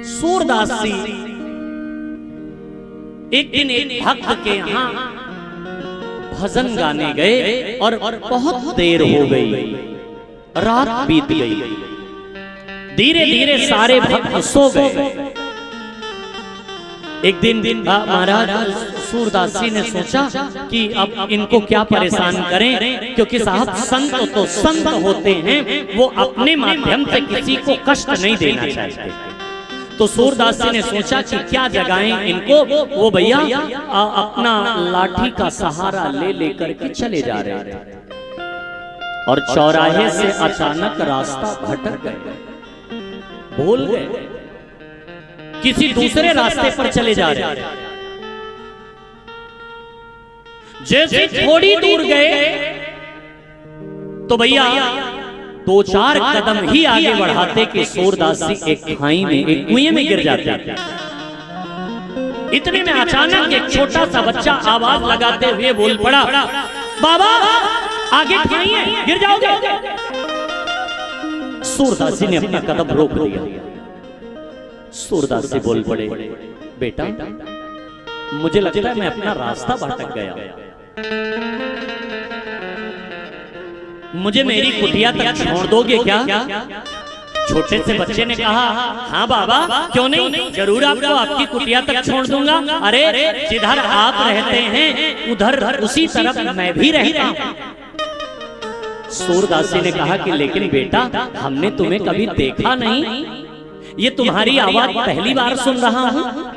सूरदास जी एक दिन एक भक्त के यहाँ भजन गाने गए और बहुत देर हो गई, रात बीत गई। धीरे धीरे सारे भक्त सो गए। एक दिन महाराज सूरदास जी ने सोचा कि अब इनको क्या परेशान करें, क्योंकि साहब संत तो संत होते हैं, वो अपने माध्यम से किसी को कष्ट नहीं देना चाहते। तो सूरदास जी ने सोचा कि क्या जगाएं इनको। वो भैया अपना लाठी का सहारा ले लेकर के चले जा रहे थे और चौराहे से अचानक रास्ता भटक गए, भूल गए, किसी दूसरे रास्ते पर चले जा रहे थे। जैसे थोड़ी दूर गए तो भैया 2-4 कदम ही आगे बढ़ाते कि सूरदास जी एक खाई में, एक कुएं में गिर जाते। इतने में अचानक एक छोटा सा बच्चा आवाज लगाते हुए बोल पड़ा, बाबा आगे खाई है, गिर जाओगे। सूरदास जी ने अपना कदम रोक दिया। सूरदास जी बोल पड़े, बेटा मुझे लगता है मैं अपना रास्ता भटक गया, मुझे मेरी कुटिया तक छोड़ दोगे क्या? छोटे से बच्चे ने कहा, हाँ बाबा क्यों नहीं, जरूर आपको आपकी कुटिया तक छोड़ दूंगा। अरे जिधर आप रहते हैं उधर उसी तरफ मैं भी रहता हूं। सूरदास जी ने कहा कि लेकिन बेटा हमने तुम्हें कभी देखा नहीं, ये तुम्हारी आवाज पहली बार सुन रहा हूं।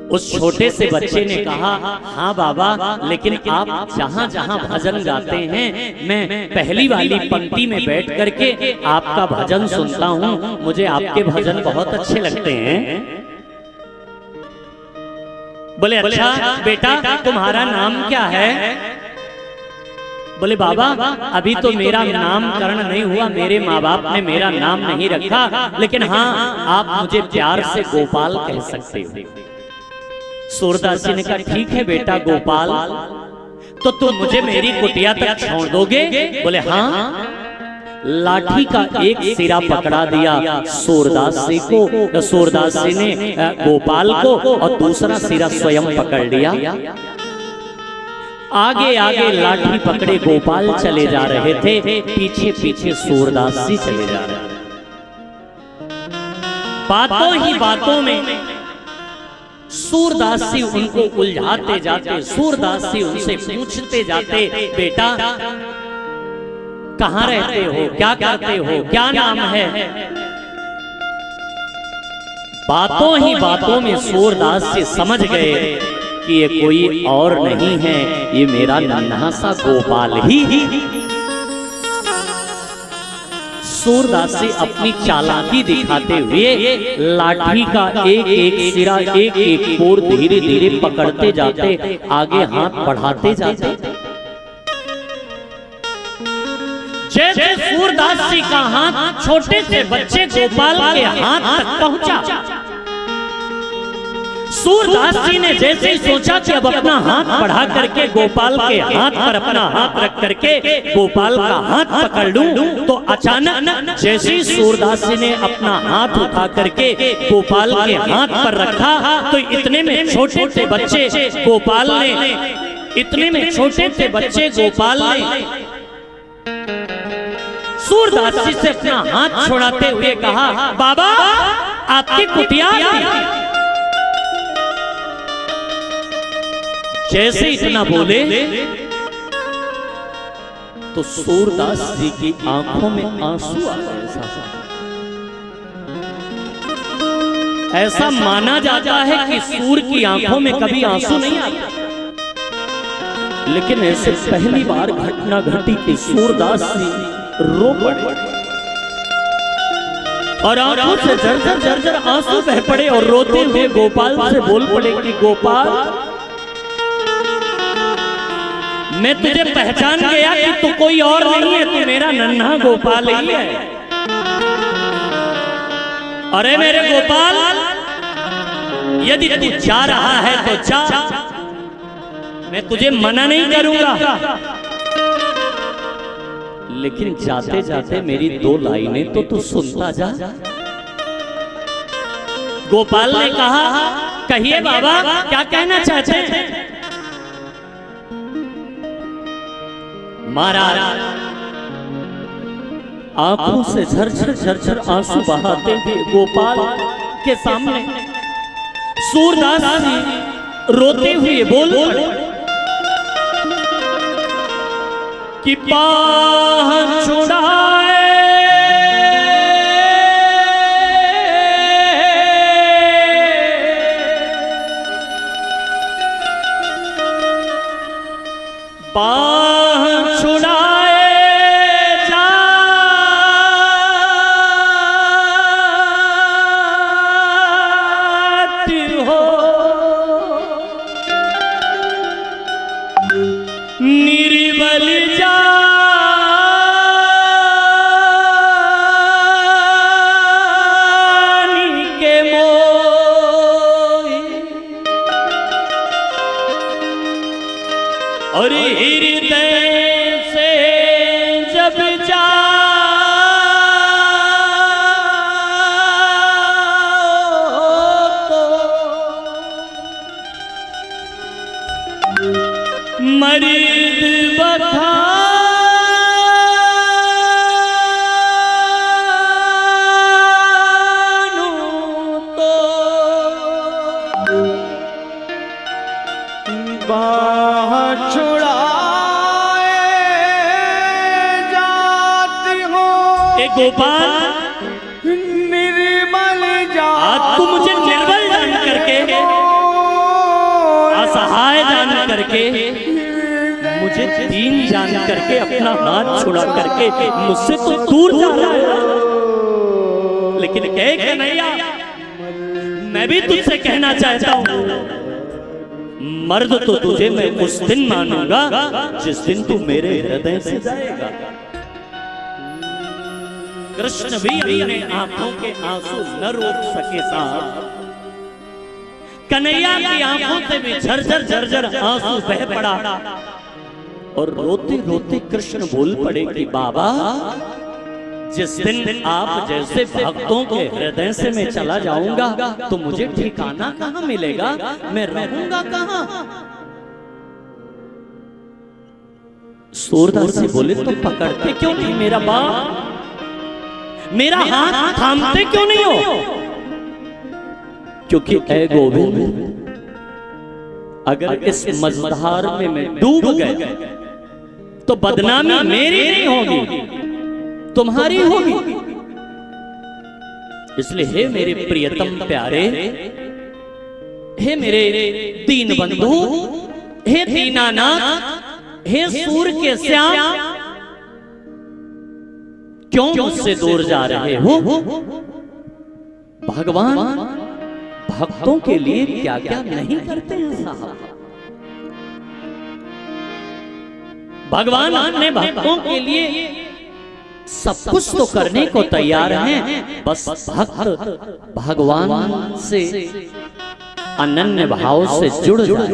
उस छोटे से बच्चे ने कहा, हाँ बाबा लेकिन आप जहां जहां भजन गाते हैं मैं पहली वाली पंक्ति में बैठ करके आपका भजन सुनता हूं, मुझे आपके भजन बहुत अच्छे लगते हैं। बोले अच्छा बेटा तुम्हारा नाम क्या है? बोले बाबा अभी तो मेरा नामकरण नहीं हुआ, मेरे माँ बाप ने मेरा नाम नहीं रखा, लेकिन हाँ आप मुझे प्यार से गोपाल कह सकते हो। सूरदास जी ने कहा ठीक है बेटा गोपाल, तो तुम मुझे मेरी कुटिया तक छोड़ दोगे? बोले हाँ। लाठी का एक सिरा पकड़ा दिया सूरदास जी को, सूरदास जी ने गोपाल को, और दूसरा सिरा स्वयं पकड़ लिया। आगे आगे लाठी पकड़े गोपाल चले जा रहे थे, पीछे पीछे सूरदास जी चले जा रहे थे। बातों ही बातों में सूरदास जी उनको उलझाते जाते, सूरदास जी उनसे पूछते जाते, बेटा कहाँ रहते हो, क्या करते हो, क्या नाम है? बातों ही बातों में सूरदास जी समझ गए कि ये कोई और नहीं है, ये मेरा नन्हा सा गोपाल ही। सूरदास जी अपनी चालाकी दिखाते हुए लाठी का एक एक सिरा, एक एक कोर धीरे धीरे पकड़ते जाते, आगे हाथ बढ़ाते जाते। जैसे सूरदास जी का हाथ छोटे से बच्चे गोपाल के हाथ तक पहुंचा, सूरदास जी ने जैसे ही सोचा कि अब अपना हाथ बढ़ा करके गोपाल के हाथ पर अपना हाथ रख करके गोपाल का हाथ पकड़ लूं, तो अचानक जैसे ही सूरदास जी ने अपना हाथ उठा करके गोपाल के हाथ पर रखा, तो इतने में छोटे से बच्चे गोपाल ने, इतने में छोटे से बच्चे गोपाल ने सूरदास जी से अपना हाथ छुड़ाते हुए कहा, बाबा आपकी कुटिया। जैसे इतना बोले तो सूरदास जी की आंखों में आंसू आ गए। ऐसा माना जाता है कि सूर की आंखों में कभी आंसू नहीं आते, लेकिन ऐसे पहली बार घटना घटी कि सूरदास जी रो पड़े और आंखों से झरझर झरझर आंसू बह पड़े, और रोते हुए गोपाल से बोल पड़े कि गोपाल मैं तुझे पहचान गया कि तू कोई और नहीं है, तू मेरा नन्हा गोपाल ही है। अरे मेरे गोपाल यदि तू जा रहा है तो जा, मैं तुझे मना नहीं करूंगा, लेकिन जाते जाते मेरी 2 लाइनें तो तू सुनता जा। गोपाल ने कहा, कहिए बाबा क्या कहना चाहते हैं। महाराज आंखों से झरझर झरझर आंसू बहाते हुए गोपाल के सामने सूरदास जी रोते हुए बोल पड़े कि बाह छुड़ाए बाह छुड़ाए जाती हो, निर्बल जानी के मोही और हृदय से जब जाओ तो मर्द बखानू तो बाह छुड़ाए जाती हो। ए गोपाल, निर्मल आज तू मुझे निर्बल जान करके, असहाय जान करके, मुझे दीन जान करके अपना हाथ छुड़ा करके मुझसे तो दूर जा रहा है। लेकिन कह कन्हैया, मैं भी तुझसे कहना चाहता हूँ, मर्द तो तुझे मैं उस दिन मानूंगा जिस दिन तू मेरे हृदय से जाएगा। कृष्ण भी अपने आंखों के आंसू न रोक सके साहब। कन्हैया की आंखों से भी झरझर झरझर आंसू बह पड़ा और रोते रोते कृष्ण बोल पड़े कि बाबा, जिस दिन आप जैसे भक्तों के हृदय से मैं चला जाऊंगा तो मुझे ठिकाना कहाँ मिलेगा, मैं रहूंगा कहाँ। सूरदास जी बोले, तो पकड़ते क्यों नहीं मेरा बाप, मेरा हाथ थामते क्यों नहीं हो। क्योंकि ऐ गोविंद, अगर इस मझधार में मैं डूब गए तो बदनामी मेरी नहीं होगी, तुम्हारी होगी। इसलिए हे मेरे प्रियतम प्यारे, हे मेरे दीन बंधु, हे दीनानाथ, हे सूर के श्याम, क्यों मुझसे दूर जा रहे हो। भगवान भक्तों के लिए क्या क्या नहीं करते हैं साहब। भगवान अपने भक्तों के लिए सब कुछ तो करने को तैयार हैं, बस भक्त भगवान से अनन्य भाव से जुड़ जाए।